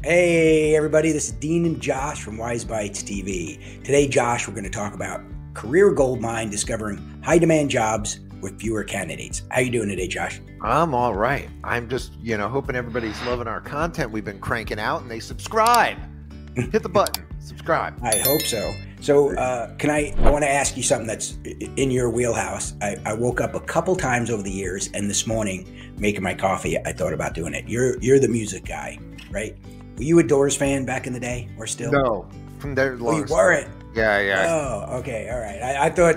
Hey everybody, this is Dean and Josh from WiseBytesTV. Today, Josh, we're going to talk about career goldmine, discovering high demand jobs with fewer candidates. How you doing today, Josh? I'm all right. I'm just, hoping everybody's loving our content we've been cranking out and they subscribe. Hit the button, subscribe. I hope so. So I want to ask you something that's in your wheelhouse. I woke up a couple times over the years, and this morning, making my coffee, I thought about doing it. You're the music guy, right? Were you a Doors fan back in the day, or still? No, from there. Oh, you weren't? Yeah. Oh, okay, all right. I thought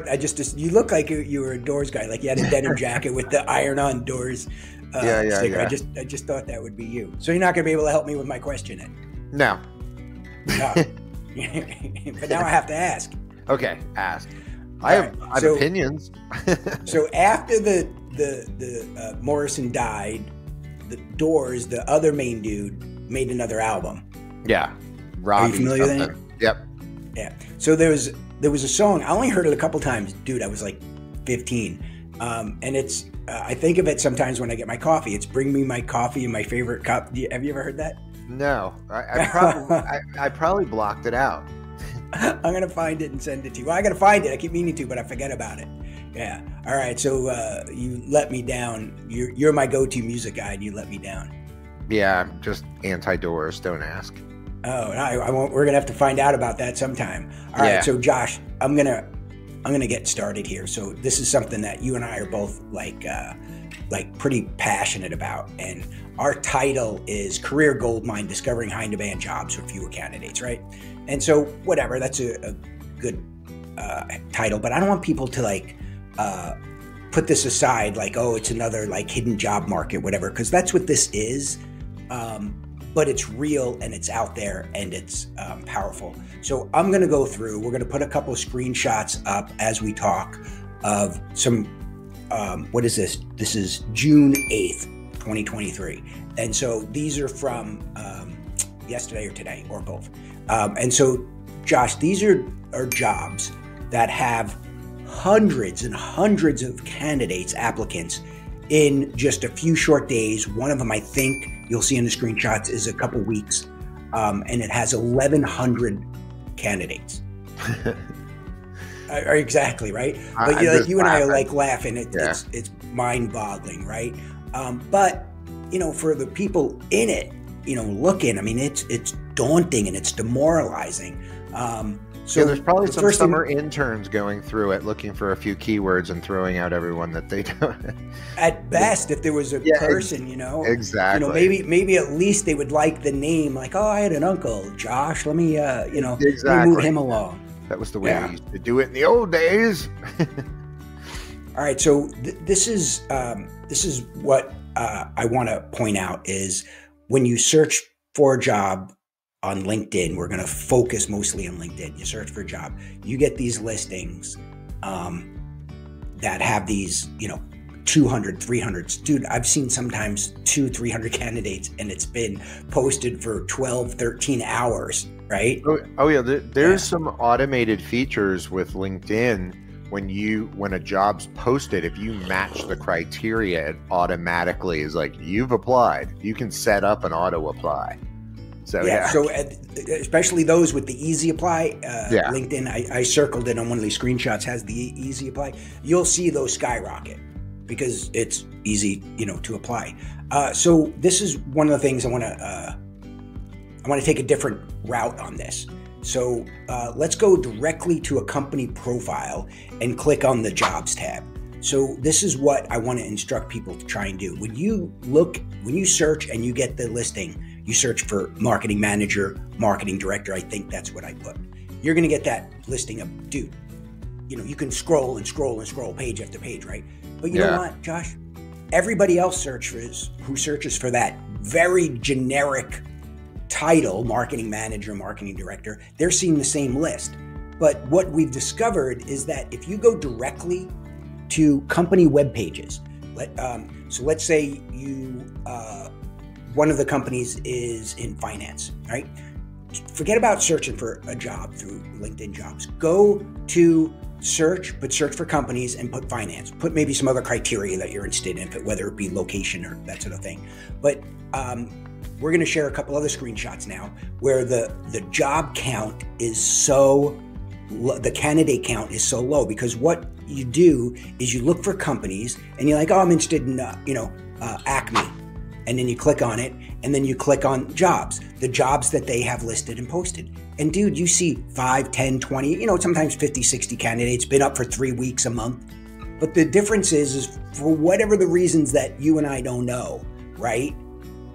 you look like you were a Doors guy, like you had a denim jacket with the iron-on Doors sticker. Yeah. I just thought that would be you. So you're not going to be able to help me with my question then? No. No. But now I have to ask. Okay, ask. I have opinions. So after the Morrison died, the Doors, the other main dude, made another album. Yeah. Robbie. Are you familiar with that? Yep. Yeah. So there was a song. I only heard it a couple times. Dude, I was like 15. And it's I think of it sometimes when I get my coffee. It's "Bring Me My Coffee in My Favorite Cup." Have you ever heard that? No. I probably blocked it out. I'm going to find it and send it to you. Well, I got to find it. I keep meaning to, but I forget about it. Yeah. All right. So you let me down. You're my go-to music guy, and you let me down. Yeah, I'm just anti-Doors. Don't ask. Oh, I won't. We're gonna have to find out about that sometime. All right. So Josh, I'm gonna get started here. So this is something that you and I are both like pretty passionate about, and our title is Career Goldmine: Discovering High Demand Jobs with Fewer Candidates, right? And so whatever, that's a good title, but I don't want people to put this aside like, oh, it's another like hidden job market, whatever, because that's what this is. But it's real and it's out there and it's powerful. So I'm going to go through, we're going to put a couple of screenshots up as we talk of some, what is this? This is June 8th, 2023. And so these are from yesterday or today or both. And so Josh, these are jobs that have hundreds and hundreds of candidates, applicants in just a few short days. One of them, I think you'll see in the screenshots, is a couple weeks, and it has 1,100 candidates. Exactly, right? But you and I are like laughing. It's mind-boggling, right? But for the people in it, looking, I mean, it's daunting and it's demoralizing. So there's probably some summer interns going through it, looking for a few keywords and throwing out everyone that they don't. At best, if there was a person, exactly. Maybe at least they would like the name, like, oh, I had an uncle, Josh. Let me, exactly. Let me move him along. That was the way we used to do it in the old days. All right, so this is what I want to point out is when you search for a job on LinkedIn, we're going to focus mostly on LinkedIn. You search for a job, you get these listings that have these, 200, 300. Dude, I've seen sometimes 200-300 candidates, and it's been posted for 12, 13 hours, right? Oh yeah. There's some automated features with LinkedIn. When a job's posted, if you match the criteria, it automatically is like, you've applied. You can set up an auto apply. So especially those with the easy apply, LinkedIn, I circled it on one of these screenshots, has the easy apply. You'll see those skyrocket because it's easy, to apply. So this is one of the things I want to take a different route on this. So let's go directly to a company profile and click on the jobs tab. So this is what I want to instruct people to try and do. When you search and you get the listing, you search for marketing manager, marketing director. I think that's what I put. You're going to get that listing of, dude, you can scroll and scroll and scroll page after page, right? But you know what, Josh? Everybody else who searches for that very generic title, marketing manager, marketing director, they're seeing the same list. But what we've discovered is that if you go directly to company web pages, so let's say one of the companies is in finance, right? Forget about searching for a job through LinkedIn Jobs. Go to search for companies and put finance. Put maybe some other criteria that you're interested in, whether it be location or that sort of thing. But we're going to share a couple other screenshots now where the job count is the candidate count is so low, because what you do is you look for companies and you're like, oh, I'm interested in, Acme. And then you click on it, and then you click on jobs, the jobs that they have listed and posted. And dude, you see 5, 10, 20, sometimes 50, 60 candidates, been up for 3 weeks, a month. But the difference is for whatever the reasons that you and I don't know, right?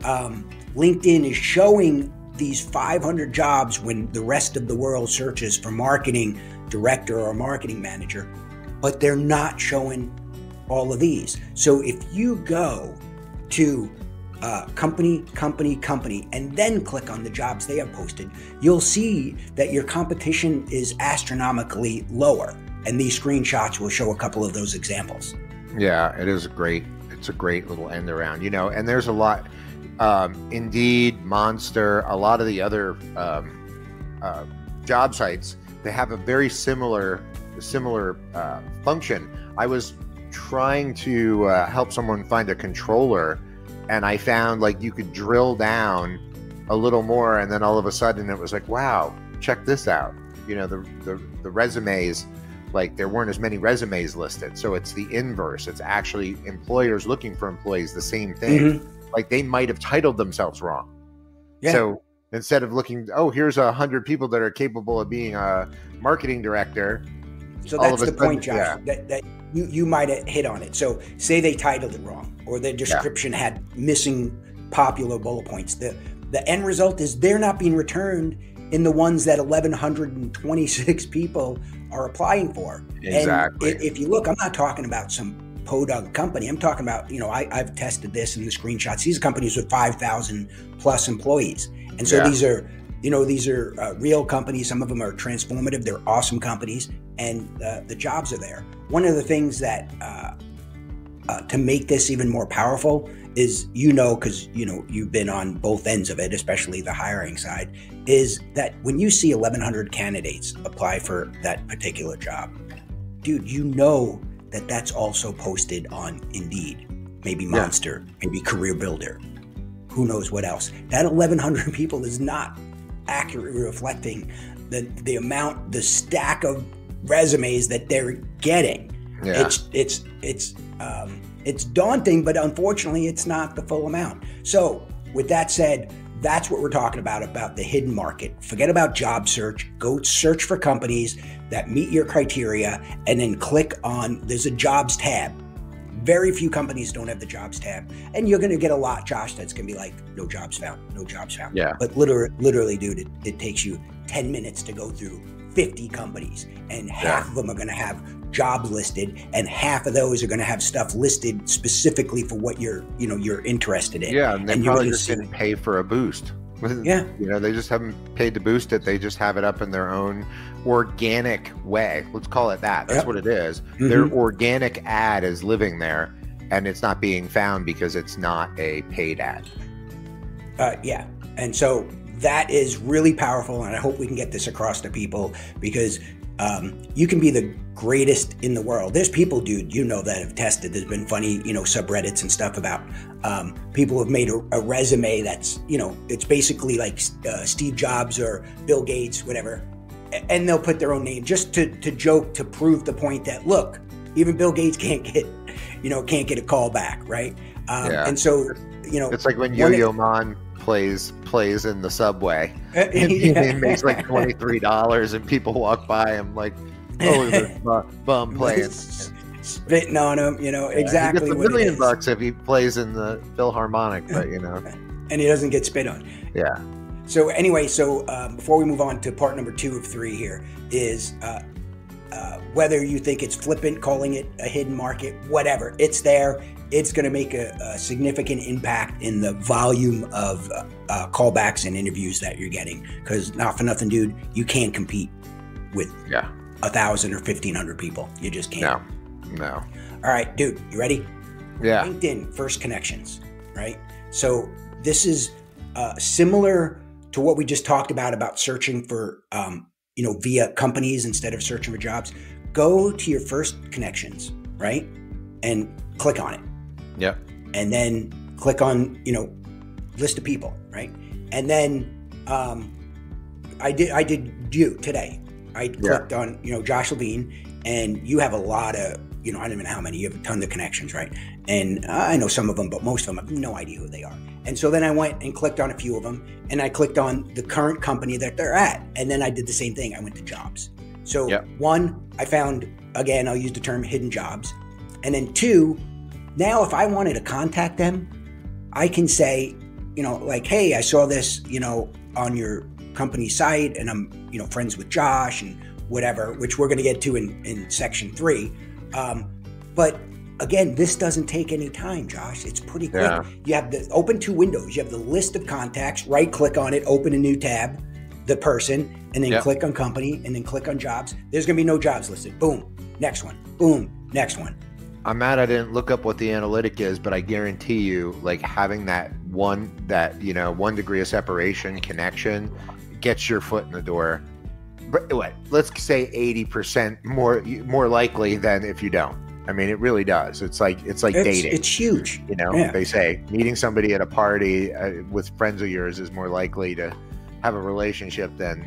LinkedIn is showing these 500 jobs when the rest of the world searches for marketing director or marketing manager, but they're not showing all of these. So if you go to company, and then click on the jobs they have posted, you'll see that your competition is astronomically lower. And these screenshots will show a couple of those examples. Yeah, it's a great little end around, and there's a lot, Indeed, Monster, a lot of the other job sites, they have a very similar function. I was trying to help someone find a controller, and I found like you could drill down a little more, and then all of a sudden it was like, wow, check this out. The resumes, like there weren't as many resumes listed. So it's the inverse. It's actually employers looking for employees, the same thing. Mm-hmm. Like they might have titled themselves wrong. Yeah. So instead of looking, oh, here's 100 people that are capable of being a marketing director. So that's the point, Josh, that you might have hit on it. So say they titled it wrong, or the description had missing popular bullet points. The end result is they're not being returned in the ones that 1,126 people are applying for. Exactly. And if you look, I'm not talking about some podunk company. I'm talking about, I've tested this in the screenshots. These are companies with 5,000 plus employees. And so these are real companies. Some of them are transformative. They're awesome companies. And the jobs are there. One of the things that to make this even more powerful is, because you've been on both ends of it, especially the hiring side, is that when you see 1,100 candidates apply for that particular job, dude, that that's also posted on Indeed, maybe Monster, maybe Career Builder, who knows what else. That 1,100 people is not accurately reflecting the stack of resumes that they're getting. Yeah. It's daunting, but unfortunately it's not the full amount. So with that said, that's what we're talking about the hidden market. Forget about job search. Go search for companies that meet your criteria, and then click on, there's a jobs tab. Very few companies don't have the jobs tab. And you're going to get a lot, Josh, that's going to be like, no jobs found, no jobs found. Yeah. But literally, dude, it takes you 10 minutes to go through 50 companies, and half of them are going to have jobs listed, and half of those are going to have stuff listed specifically for what you're interested in. Yeah, and they probably just didn't pay for a boost. Yeah. They just haven't paid to boost it. They just have it up in their own organic way. Let's call it that. That's what it is. Mm-hmm. Their organic ad is living there, and it's not being found because it's not a paid ad. And so that is really powerful, and I hope we can get this across to people, because you can be the greatest in the world. There's people, dude, that have tested. There's been funny, subreddits and stuff about people who have made a resume that's, it's basically like Steve Jobs or Bill Gates, whatever, and they'll put their own name just to joke, to prove the point that, look, even Bill Gates can't get a call back, right? And so, it's like when Yo-Yo Man plays in the subway, and he makes like $23, and people walk by him like, oh, this bum playing, spitting on him, exactly. He gets $1 million if he plays in the Philharmonic, but and he doesn't get spit on. Yeah. So anyway, before we move on to part number 2 of 3 here is whether you think it's flippant, calling it a hidden market, whatever, it's there. It's going to make a significant impact in the volume of callbacks and interviews that you're getting. Because not for nothing, dude, you can't compete with 1,000 or 1,500 people. You just can't. No. All right, dude, you ready? Yeah. LinkedIn first connections, right? So this is similar to what we just talked about searching for, via companies instead of searching for jobs. go to your first connections, right? And click on it. Yep. And then click on, list of people, right? And then I did you today. I clicked on, Josh Levine, and you have a lot of, I don't even know how many, you have a ton of connections, right? And I know some of them, but most of them I have no idea who they are. And so then I went and clicked on a few of them, and I clicked on the current company that they're at. And then I did the same thing. I went to jobs. So one, I found, again, I'll use the term hidden jobs. And then two, now if I wanted to contact them, I can say, like, hey, I saw this, on your company site, and I'm, friends with Josh and whatever, which we're going to get to in section 3. But again, this doesn't take any time, Josh. It's pretty quick. Yeah. You have the open 2 windows. You have the list of contacts, right click on it, open a new tab, the person, and then click on company, and then click on jobs. There's going to be no jobs listed. Boom. Next one. Boom. Next one. I'm mad I didn't look up what the analytic is, but I guarantee you, like, having that one degree of separation connection gets your foot in the door. But let's say 80% more likely than if you don't. I mean, it really does. It's like dating. It's huge. They say meeting somebody at a party with friends of yours is more likely to have a relationship than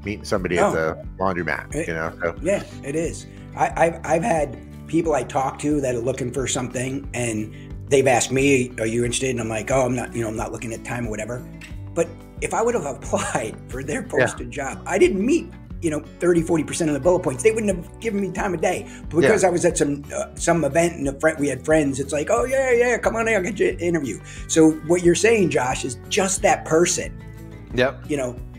meeting somebody at the laundromat. So. Yeah, it is. I've had people I talk to that are looking for something, and they've asked me, "Are you interested?" And I'm like, "Oh, I'm not. I'm not looking at time or whatever." But if I would have applied for their posted job, I didn't meet 30-40% of the bullet points. They wouldn't have given me time of day. But because I was at some event and we had friends, it's like, oh yeah, come on in, I'll get you an interview. So what you're saying, Josh, is just that person. Yep.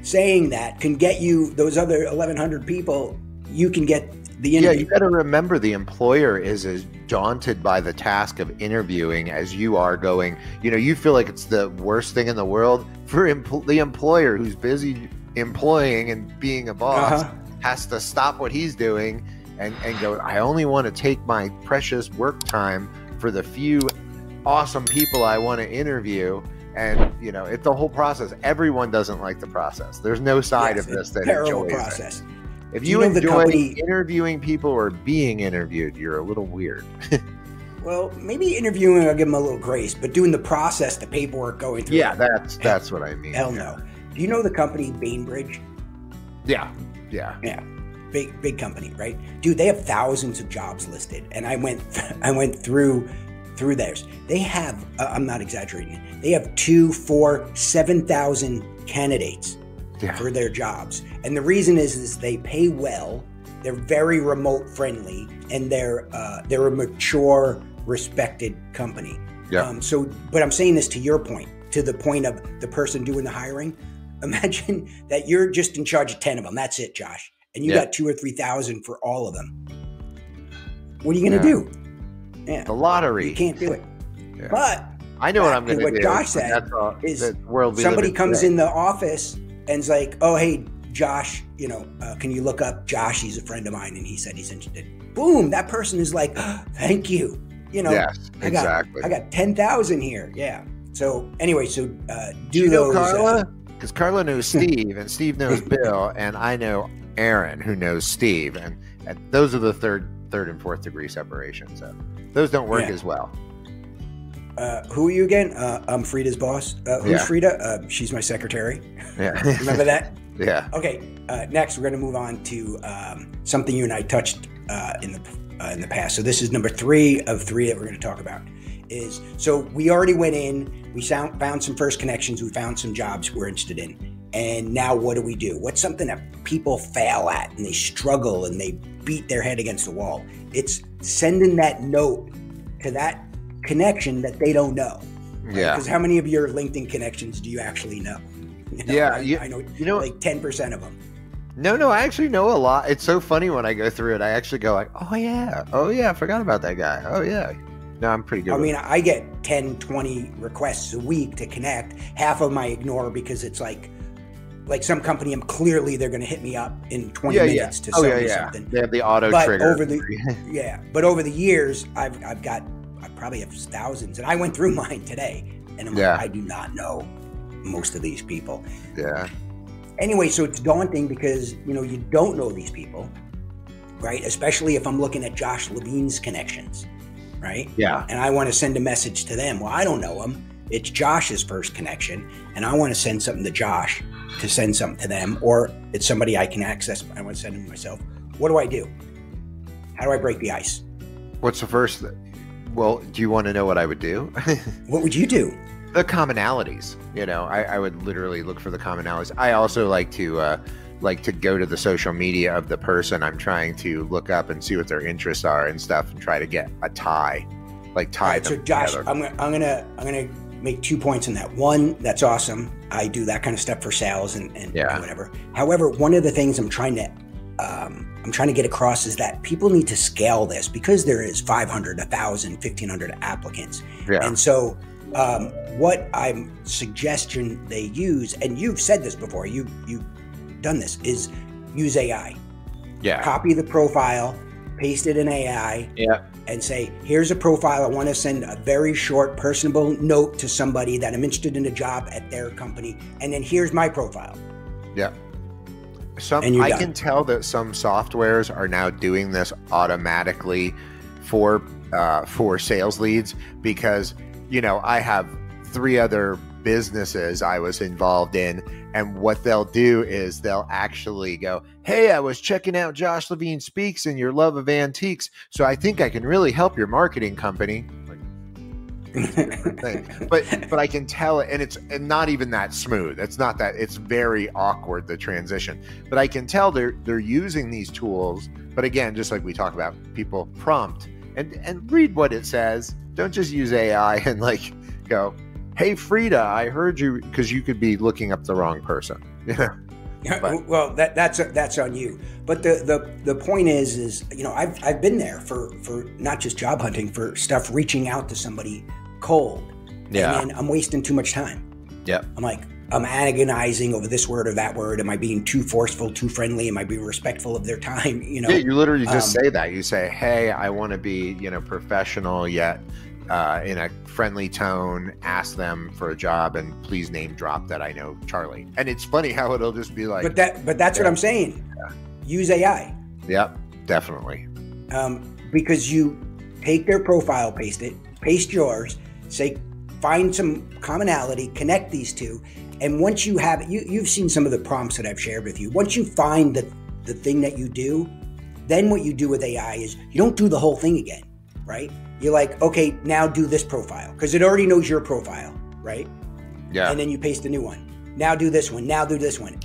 Saying that can get you those other 1,100 people. You can get the interview. Yeah, you got to remember the employer is as daunted by the task of interviewing as you are going. You feel like it's the worst thing in the world for the employer who's busy employing and being a boss has to stop what he's doing and go, I only want to take my precious work time for the few awesome people I want to interview. And it's the whole process. Everyone doesn't like the process. There's no side of this that enjoys process. It. If you enjoy interviewing people or being interviewed, you're a little weird. Well, maybe interviewing, I'll give them a little grace, but doing the process, the paperwork going through. Yeah, that's what I mean. Hell no. Do you know the company Bainbridge? Yeah. Big company, right? Dude, they have thousands of jobs listed, and I went through theirs. They have, I'm not exaggerating, they have 7,000 candidates for their jobs, and the reason is they pay well. They're very remote friendly, and they're a mature, respected company. Yeah. But I'm saying this to your point, to the point of the person doing the hiring. Imagine that you're just in charge of 10 of them. That's it, Josh. And you got 2,000 or 3,000 for all of them. What are you going to do? Yeah. The lottery. You can't do it. Yeah. But I know what I'm going to do. What Josh said is somebody comes in the office and is like, oh, hey, Josh, can you look up Josh? He's a friend of mine, and he said he's interested. Boom, that person is like, oh, thank you. Yes, exactly. I got 10,000 here. Yeah. So anyway, do those. Carla? Because Carla knows Steve, and Steve knows Bill, and I know Aaron, who knows Steve, and those are the third and fourth degree separation. So those don't work as well. Who are you again? I'm Frida's boss. Who's Frida? She's my secretary. Yeah. Remember that? Yeah. Okay. Next, we're going to move on to something you and I touched in the past. So this is number 3 of 3 that we're going to talk about. So we already went in. We found some first connections. We found some jobs we're interested in. And now what do? What's something that people fail at and they struggle and they beat their head against the wall? It's sending that note to that connection that they don't know. Right? Yeah. Because how many of your LinkedIn connections do you actually know? I know like 10% of them. No, I actually know a lot. It's so funny when I go through it. I actually go like, oh yeah, I forgot about that guy. Oh yeah. No, I'm pretty good. I mean, I get 10, 20 requests a week to connect. Half of them I ignore because it's like some company, they're going to hit me up in 20 minutes to sell me something. They have the auto trigger. But over the years, I probably have thousands, and I went through mine today, and I'm like, I do not know most of these people. Yeah. Anyway, so it's daunting because, you don't know these people, right? Especially if I'm looking at Josh Levine's connections, right? Yeah. And I want to send a message to them. Well, I don't know them. It's Josh's first connection, and I want to send something to Josh to send something to them, or it's somebody I can access. I want to send them myself. What do I do? How do I break the ice? What's the first? Well, do you want to know what I would do? What would you do? The commonalities. You know, I would literally look for the commonalities. I also like to go to the social media of the person I'm trying to look up and see what their interests are and stuff, and try to get a tie, like tie them So Josh, together. I'm gonna make 2 points on that. One, that's awesome. I do that kind of stuff for sales and whatever. However, one of the things I'm trying to get across is that people need to scale this, because there is 500, 1,000, 1,500 applicants. Yeah. And so what I'm suggestion they use, and you've said this before, you've done this, is use AI. Yeah. Copy the profile, paste it in AI. Yeah. And say, here's a profile. I want to send a very short, personable note to somebody that I'm interested in a job at their company. And then here's my profile. Yeah. I can tell that some softwares are now doing this automatically for sales leads, because, you know, I have 3 other businesses I was involved in, and what they'll do is they'll actually go, hey, I was checking out Josh Levine Speaks and your love of antiques, so I think I can really help your marketing company. But I can tell it, and it's not even that smooth. It's not that, it's very awkward, the transition. But I can tell they're using these tools. But again, just like we talk about, people prompt and read what it says. Don't just use AI and like go, hey, Frida, I heard you, because you could be looking up the wrong person. Yeah. Well, that's on you. But the point is, you know, I've been there for not just job hunting, for stuff reaching out to somebody cold. Yeah. And then I'm wasting too much time. Yeah. I'm agonizing over this word or that word. Am I being too forceful, too friendly? Am I being respectful of their time? You know. Yeah, you literally just say that. You say, hey, I want to be, you know, professional yet in a friendly tone, ask them for a job, and please name drop that I know Charlie. And it's funny how it'll just be like, but that's what I'm saying. Yeah. Use AI. Yep, definitely. Because you take their profile, paste yours, say, find some commonality, connect these two, and once you have it, you've seen some of the prompts that I've shared with you. Once you find the thing that you do, then what you do with AI is you don't do the whole thing again, right? You're like, okay, now do this profile, because it already knows your profile, right? Yeah. And then you paste a new one. Now do this one. Now do this one,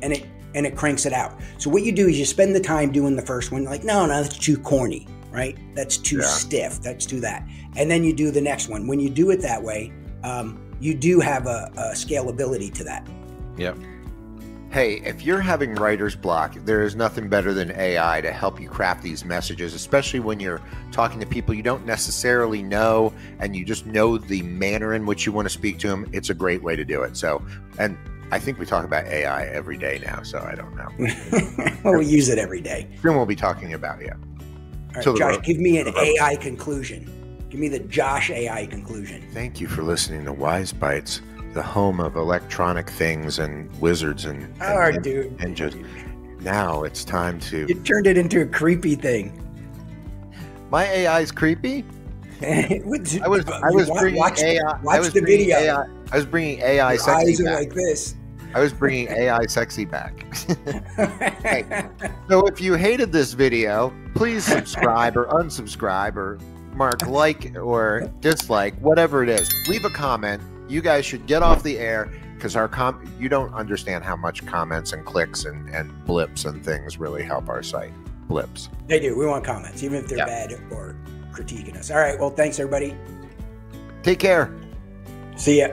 and it cranks it out. So what you do is you spend the time doing the first one. You're like, no, that's too corny, right? That's too stiff. That's too that. And then you do the next one. When you do it that way, you do have a scalability to that. Yep. Hey, if you're having writer's block, there is nothing better than AI to help you craft these messages, especially when you're talking to people you don't necessarily know and you just know the manner in which you want to speak to them. It's a great way to do it. So, and I think we talk about AI every day now, so I don't know. Well, we use it every day. Then we'll be talking about it. All right, Josh, give me an AI conclusion. Give me the Josh AI conclusion. Thank you for listening to Wise Bites, the home of electronic things and wizards and just now it's time to. You turned it into a creepy thing. My AI is creepy. I was bringing AI. Watch the video. I was bringing AI Your sexy eyes are back. like this. I was bringing AI sexy back. Hey, so if you hated this video, please subscribe or unsubscribe or mark like or dislike, whatever it is. Leave a comment. You guys should get off the air, because you don't understand how much comments and clicks and blips and things really help our site. Blips. They do. We want comments, even if they're bad or critiquing us. All right. Well, thanks, everybody. Take care. See ya.